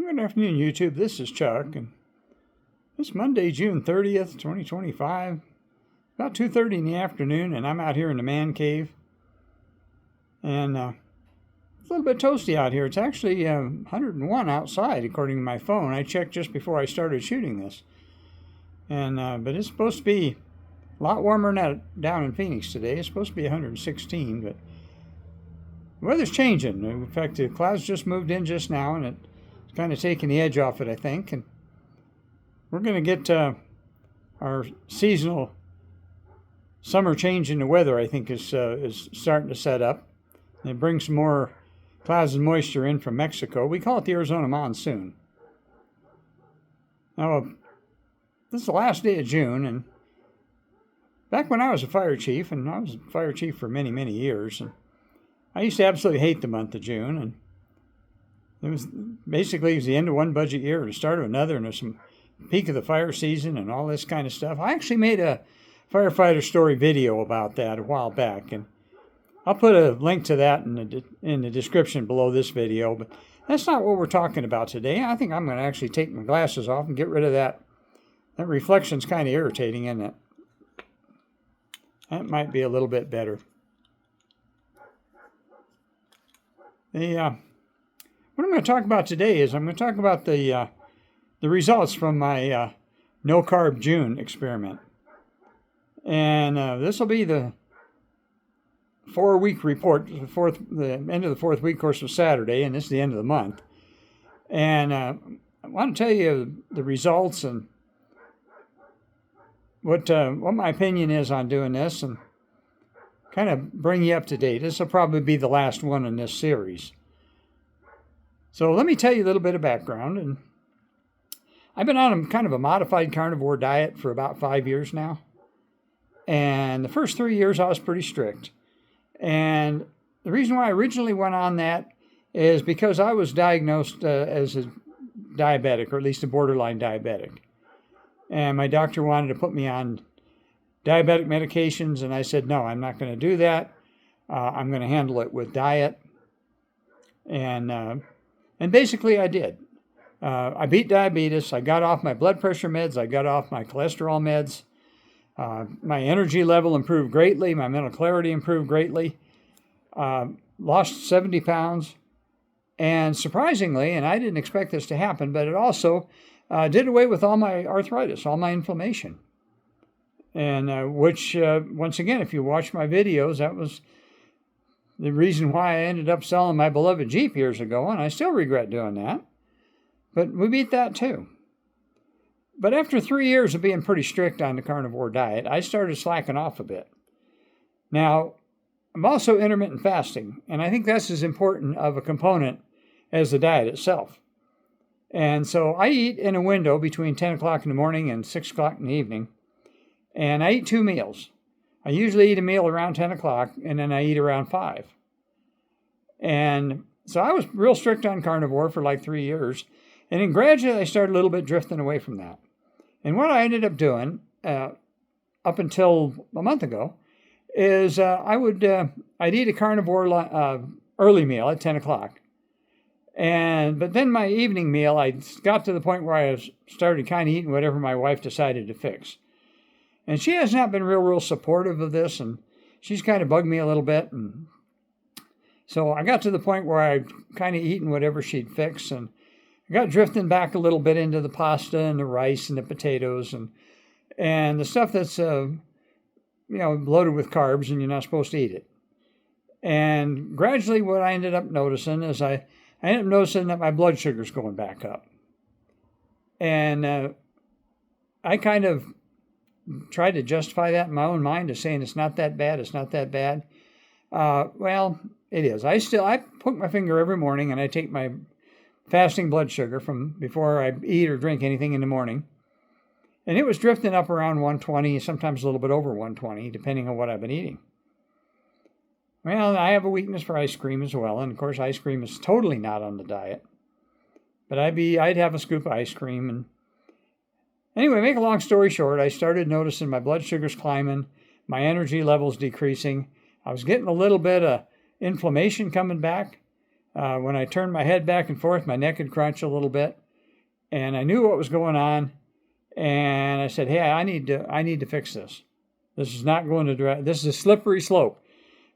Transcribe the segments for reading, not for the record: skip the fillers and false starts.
Good afternoon, YouTube. This is Chuck, and it's Monday, June 30th, 2025, about 2:30 in the afternoon, and I'm out here in the man cave, and it's a little bit toasty out here. It's actually 101 outside, according to my phone. I checked just before I started shooting this, and but it's supposed to be a lot warmer than down in Phoenix today. It's supposed to be 116, but the weather's changing. In fact, the clouds just moved in just now, and it's kind of taking the edge off it, I think. And we're going to get our seasonal summer change in the weather, I think, is starting to set up. And it brings some more clouds and moisture in from Mexico. We call it the Arizona monsoon. Now, this is the last day of June, and back when I was a fire chief, and I was a fire chief for many, many years, and I used to absolutely hate the month of June, and it was the end of one budget year and the start of another, and there's some peak of the fire season and all this kind of stuff. I actually made a firefighter story video about that a while back, and I'll put a link to that in the description below this video, but that's not what we're talking about today. I think I'm going to actually take my glasses off and get rid of that. That reflection's kind of irritating, isn't it? That might be a little bit better. What I'm going to talk about today is I'm going to talk about the results from my No-Carb June experiment. And this will be the 4-week report. The end of the 4th week, of course, was Saturday, and this is the end of the month. And I want to tell you the results and what my opinion is on doing this, and kind of bring you up to date. This will probably be the last one in this series. So let me tell you a little bit of background. And I've been on kind of a modified carnivore diet for about 5 years now. And the first 3 years I was pretty strict. And the reason why I originally went on that is because I was diagnosed as a diabetic, or at least a borderline diabetic. And my doctor wanted to put me on diabetic medications, and I said, no, I'm not going to do that. I'm going to handle it with diet. And basically I did. I beat diabetes. I got off my blood pressure meds. I got off my cholesterol meds. My energy level improved greatly. My mental clarity improved greatly. Lost 70 pounds. And surprisingly, and I didn't expect this to happen, but it also did away with all my arthritis, all my inflammation. And which, once again, if you watch my videos, that was the reason why I ended up selling my beloved Jeep years ago, and I still regret doing that. But we beat that too. But after 3 years of being pretty strict on the carnivore diet, I started slacking off a bit. Now, I'm also intermittent fasting, and I think that's as important of a component as the diet itself. And so I eat in a window between 10 o'clock in the morning and 6 o'clock in the evening, and I eat 2 meals. I usually eat a meal around 10 o'clock, and then I eat around 5. And so I was real strict on carnivore for like 3 years. And then gradually I started a little bit drifting away from that. And what I ended up doing, up until a month ago, is I'd eat a carnivore early meal at 10 o'clock. But then my evening meal, I got to the point where I started kind of eating whatever my wife decided to fix. And she has not been real supportive of this, and she's kind of bugged me a little bit. And so I got to the point where I kind of eating whatever she'd fix, and I got drifting back a little bit into the pasta and the rice and the potatoes and the stuff that's loaded with carbs, and you're not supposed to eat it. And gradually, what I ended up noticing is I ended up noticing that my blood sugar's going back up, and I kind of tried to justify that in my own mind as saying it's not that bad, it's not that bad. Well, it is. I poke my finger every morning, and I take my fasting blood sugar from before I eat or drink anything in the morning. And it was drifting up around 120, sometimes a little bit over 120, depending on what I've been eating. Well, I have a weakness for ice cream as well, and of course ice cream is totally not on the diet. But I'd have a scoop of ice cream, and anyway, make a long story short, I started noticing my blood sugars climbing, my energy levels decreasing. I was getting a little bit of inflammation coming back. When I turned my head back and forth, my neck would crunch a little bit, and I knew what was going on. And I said, "Hey, I need to fix this. This is not going to. This is a slippery slope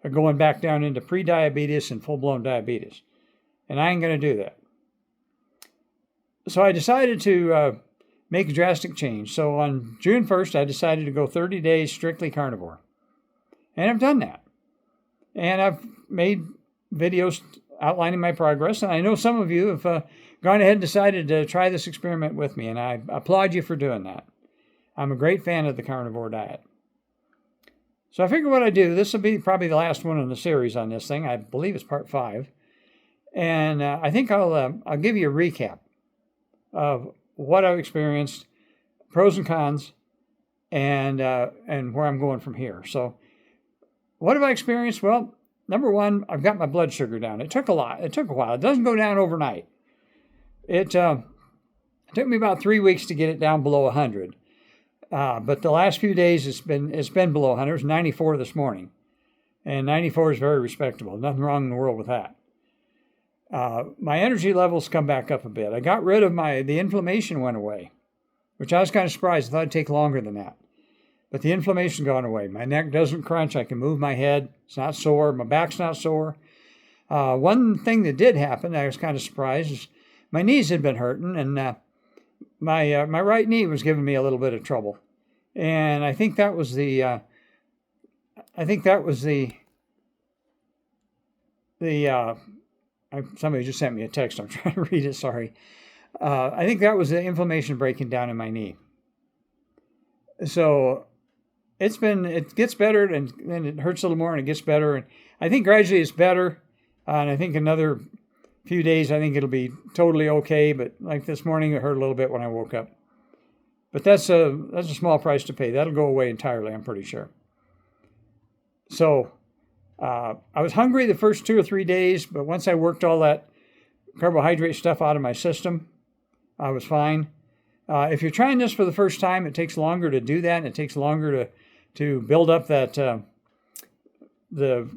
of going back down into pre-diabetes and full-blown diabetes, and I ain't going to do that." So I decided to make a drastic change. So on June 1st, I decided to go 30 days strictly carnivore. And I've done that. And I've made videos outlining my progress. And I know some of you have gone ahead and decided to try this experiment with me. And I applaud you for doing that. I'm a great fan of the carnivore diet. So I figure what I do, this will be probably the last one in the series on this thing. I believe it's part 5. And I think I'll give you a recap of what I've experienced, pros and cons, and where I'm going from here. So what have I experienced? Well, number one, I've got my blood sugar down. It took a while. It doesn't go down overnight. It took me about 3 weeks to get it down below 100. But the last few days it's been below 100. It was 94 this morning. And 94 is very respectable. Nothing wrong in the world with that. My energy levels come back up a bit. I got rid of the inflammation went away, which I was kind of surprised. I thought it'd take longer than that. But the inflammation gone away. My neck doesn't crunch. I can move my head. It's not sore. My back's not sore. One thing that did happen, I was kind of surprised, is my knees had been hurting, and my right knee was giving me a little bit of trouble. And I think that was somebody just sent me a text. I'm trying to read it. Sorry. I think that was the inflammation breaking down in my knee. So it gets better, and then it hurts a little more, and it gets better. And I think gradually it's better. And I think another few days, I think it'll be totally okay. But like this morning, it hurt a little bit when I woke up. But that's a small price to pay. That'll go away entirely, I'm pretty sure. So I was hungry the first 2 or 3 days, but once I worked all that carbohydrate stuff out of my system, I was fine. If you're trying this for the first time, it takes longer to do that, and it takes longer to build up that the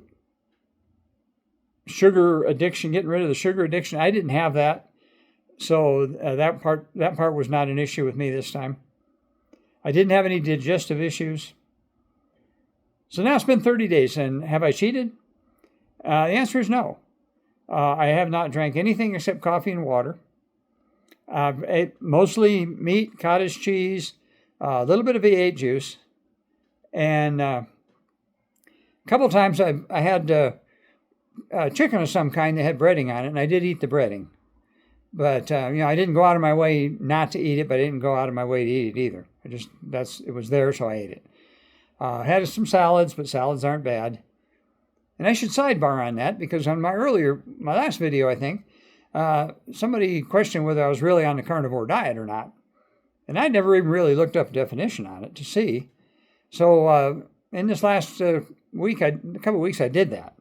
sugar addiction, getting rid of the sugar addiction. I didn't have that, so that part was not an issue with me this time. I didn't have any digestive issues. So now it's been 30 days, and have I cheated? The answer is no. I have not drank anything except coffee and water. I've ate mostly meat, cottage cheese, a little bit of V8 juice, and a couple times I had chicken of some kind that had breading on it, and I did eat the breading. But I didn't go out of my way not to eat it, but I didn't go out of my way to eat it either. It was there, so I ate it. Had some salads, but salads aren't bad. And I should sidebar on that, because on my last video, I think, somebody questioned whether I was really on the carnivore diet or not. And I never even really looked up a definition on it to see. So in this last week, a couple of weeks, I did that.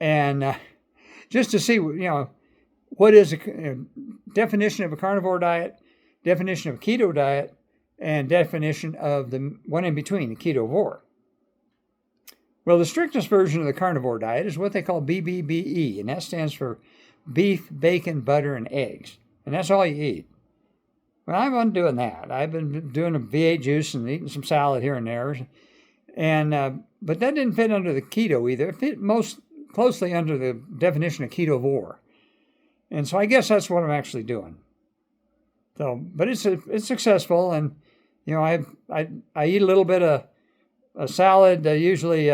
And just to see, what is a definition of a carnivore diet, definition of a keto diet, and definition of the one in between, the ketovore. Well, the strictest version of the carnivore diet is what they call BBBE, and that stands for beef, bacon, butter, and eggs. And that's all you eat. Well, I wasn't doing that. I've been doing a V8 juice and eating some salad here and there. And but that didn't fit under the keto either. It fit most closely under the definition of ketovore. And so I guess that's what I'm actually doing. So, but it's successful, and I eat a little bit of a salad, usually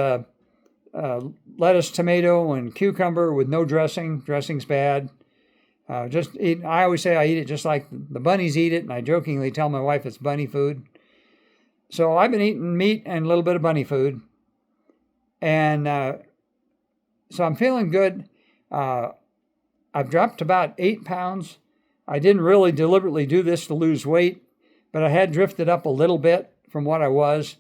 lettuce, tomato, and cucumber with no dressing. Dressing's bad. I always say I eat it just like the bunnies eat it, and I jokingly tell my wife it's bunny food. So I've been eating meat and a little bit of bunny food, and so I'm feeling good. I've dropped about 8 pounds. I didn't really deliberately do this to lose weight, but I had drifted up a little bit from what I was.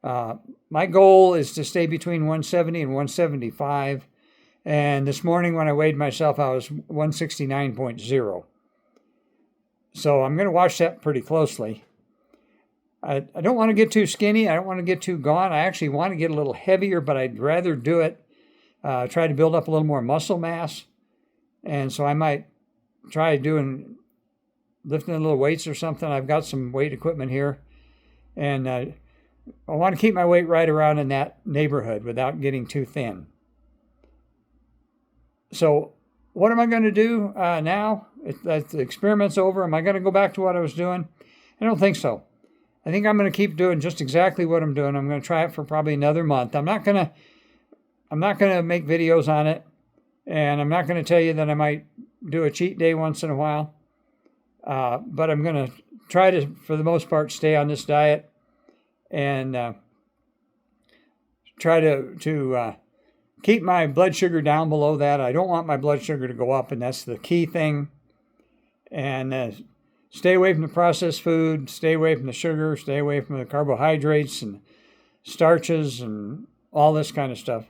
My goal is to stay between 170 and 175. And this morning when I weighed myself, I was 169.0. So I'm going to watch that pretty closely. I don't want to get too skinny. I don't want to get too gaunt. I actually want to get a little heavier, but I'd rather do it, try to build up a little more muscle mass And so I might try lifting a little weights or something. I've got some weight equipment here. And I want to keep my weight right around in that neighborhood without getting too thin. So what am I going to do now? That the experiment's over. Am I going to go back to what I was doing? I don't think so. I think I'm going to keep doing just exactly what I'm doing. I'm going to try it for probably another month. I'm not going to make videos on it, and I'm not going to tell you that I might do a cheat day once in a while. But I'm going to try to, for the most part, stay on this diet and try to keep my blood sugar down below that. I don't want my blood sugar to go up, and that's the key thing. And stay away from the processed food, stay away from the sugar, stay away from the carbohydrates and starches and all this kind of stuff.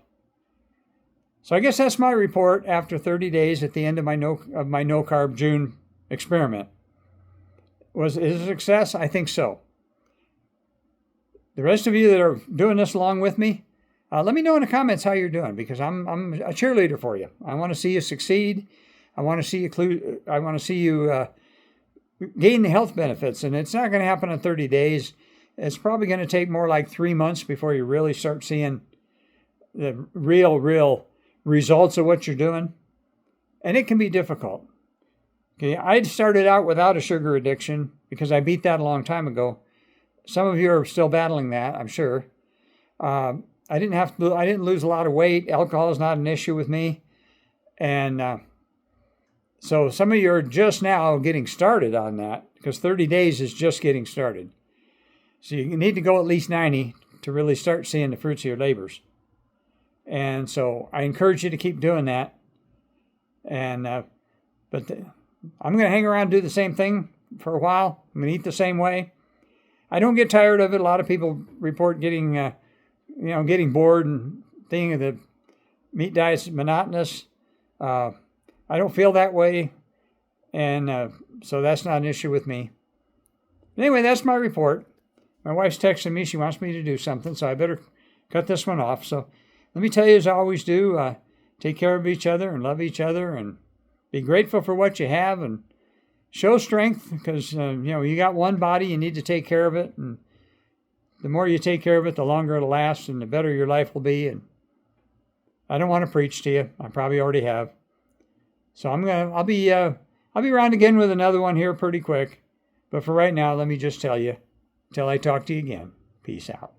So I guess that's my report after 30 days at the end of my No-Carb June experiment. Is it a success? I think so. The rest of you that are doing this along with me, let me know in the comments how you're doing, because I'm a cheerleader for you. I want to see you succeed. I want to see you gain the health benefits, and it's not going to happen in 30 days. It's probably going to take more like 3 months before you really start seeing the real results of what you're doing. And it can be difficult. Okay, I started out without a sugar addiction because I beat that a long time ago. Some of you are still battling that, I'm sure. I didn't lose a lot of weight. Alcohol is not an issue with me. And so some of you are just now getting started on that, because 30 days is just getting started. So you need to go at least 90 to really start seeing the fruits of your labors. And so I encourage you to keep doing that. And I'm going to hang around and do the same thing for a while. I'm going to eat the same way. I don't get tired of it. A lot of people report getting bored and thinking the meat diet's monotonous. I don't feel that way, and so that's not an issue with me. Anyway, that's my report. My wife's texting me. She wants me to do something, so I better cut this one off. So let me tell you, as I always do, take care of each other and love each other and be grateful for what you have and show strength, because you got one body, you need to take care of it, and the more you take care of it, the longer it'll last and the better your life will be. And I don't want to preach to you. I probably already have. So I'll be around again with another one here pretty quick. But for right now, let me just tell you, till I talk to you again, peace out.